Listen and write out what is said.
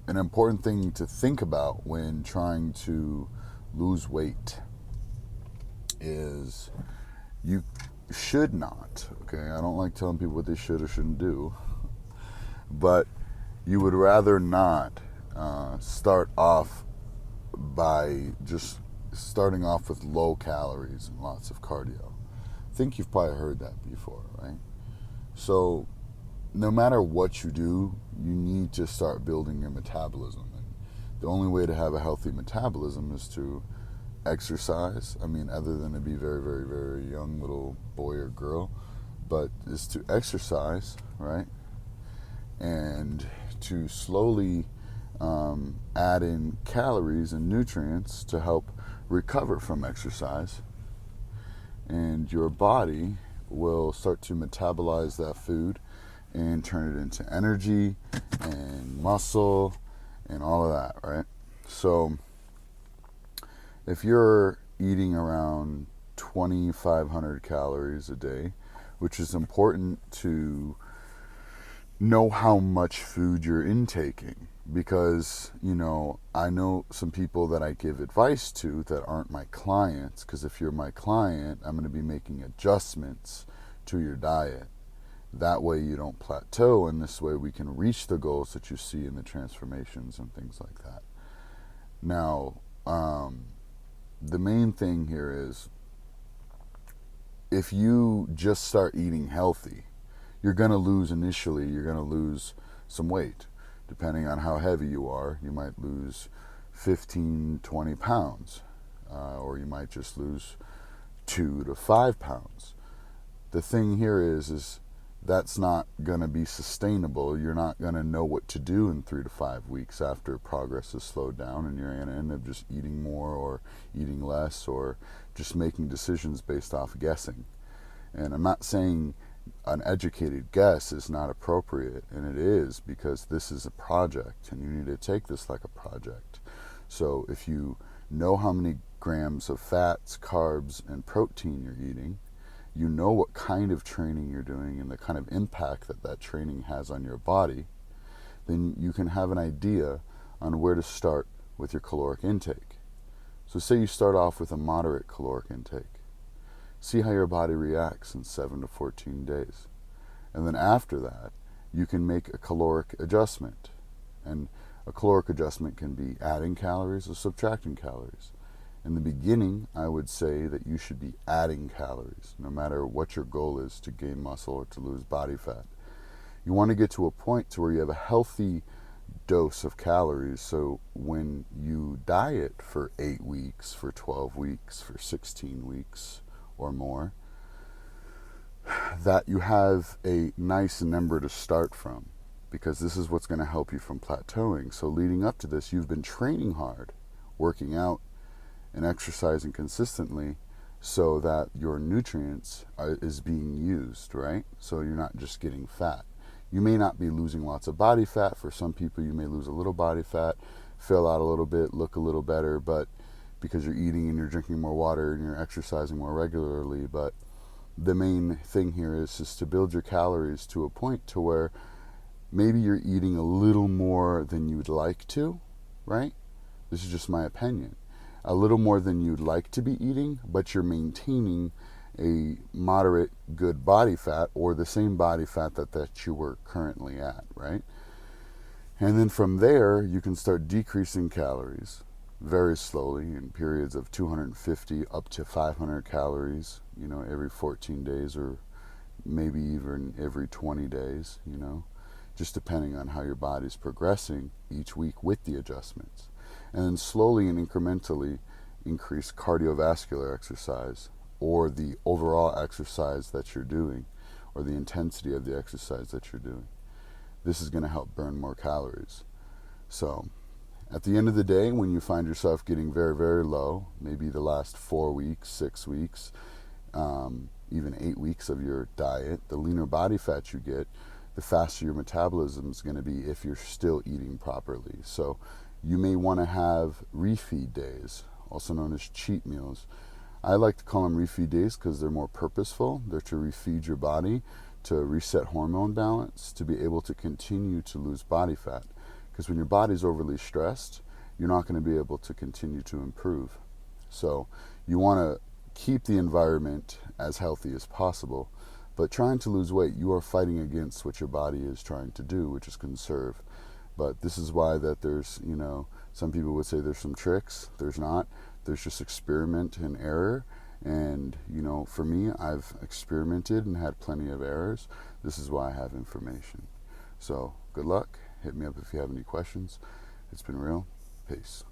an important thing to think about when trying to lose weight is you should not, okay? I don't like telling people what they should or shouldn't do, but you would rather not start off by just starting off with low calories and lots of cardio. I think you've probably heard that before, right? So, no matter what you do, you need to start building your metabolism. And the only way to have a healthy metabolism is to exercise. I mean, other than to be very, very, very young little boy or girl, but is to exercise, right? And to slowly add in calories and nutrients to help recover from exercise. And your body will start to metabolize that food and turn it into energy and muscle and all of that, right? So if you're eating around 2,500 calories a day, which is important to know how much food you're intaking, because I know some people that I give advice to that aren't my clients, because if you're my client, I'm going to be making adjustments to your diet. That way you don't plateau, and this way we can reach the goals that you see in the transformations and things like that. Now, the main thing here is, if you just start eating healthy, you're going to lose initially, you're going to lose some weight. Depending on how heavy you are, you might lose 15, 20 pounds, or you might just lose 2 to 5 pounds. The thing here is that's not going to be sustainable. You're not going to know what to do in 3 to 5 weeks after progress has slowed down, and you're going to end up just eating more or eating less, or just making decisions based off guessing. And I'm not saying an educated guess is not appropriate, and it is, because this is a project and you need to take this like a project. So if you know how many grams of fats, carbs, and protein you're eating, you know what kind of training you're doing and the kind of impact that that training has on your body, then you can have an idea on where to start with your caloric intake. So say you start off with a moderate caloric intake. See how your body reacts in 7 to 14 days. And then after that, you can make a caloric adjustment. And a caloric adjustment can be adding calories or subtracting calories. In the beginning, I would say that you should be adding calories, no matter what your goal is to gain muscle or to lose body fat. You want to get to a point to where you have a healthy dose of calories, so when you diet for 8 weeks, for 12 weeks, for 16 weeks or more, that you have a nice number to start from, because this is what's going to help you from plateauing. So leading up to this, you've been training hard, working out and exercising consistently, so that your nutrients is being used, right? So you're not just getting fat. You may not be losing lots of body fat. For some people, you may lose a little body fat, fill out a little bit, look a little better, but because you're eating and you're drinking more water and you're exercising more regularly. But the main thing here is just to build your calories to a point to where maybe you're eating a little more than you'd like to, right? This is just my opinion. A little more than you'd like to be eating, but you're maintaining a moderate good body fat, or the same body fat that you were currently at, right? And then from there, you can start decreasing calories very slowly in periods of 250 up to 500 calories, every 14 days, or maybe even every 20 days, just depending on how your body's progressing each week with the adjustments. And then slowly and incrementally increase cardiovascular exercise, or the overall exercise that you're doing, or the intensity of the exercise that you're doing. This is going to help burn more calories. So at the end of the day, when you find yourself getting very, very low, maybe the last 4 weeks, 6 weeks, even 8 weeks of your diet, the leaner body fat you get, the faster your metabolism is going to be if you're still eating properly. So you may want to have refeed days, also known as cheat meals. I like to call them refeed days because they're more purposeful. They're to refeed your body, to reset hormone balance, to be able to continue to lose body fat. Because when your body's overly stressed, you're not going to be able to continue to improve. So you want to keep the environment as healthy as possible, but trying to lose weight, you are fighting against what your body is trying to do, which is conserve. But this is why that there's, some people would say there's some tricks. There's not. There's just experiment and error. And, for me, I've experimented and had plenty of errors. This is why I have information. So good luck. Hit me up if you have any questions. It's been real. Peace.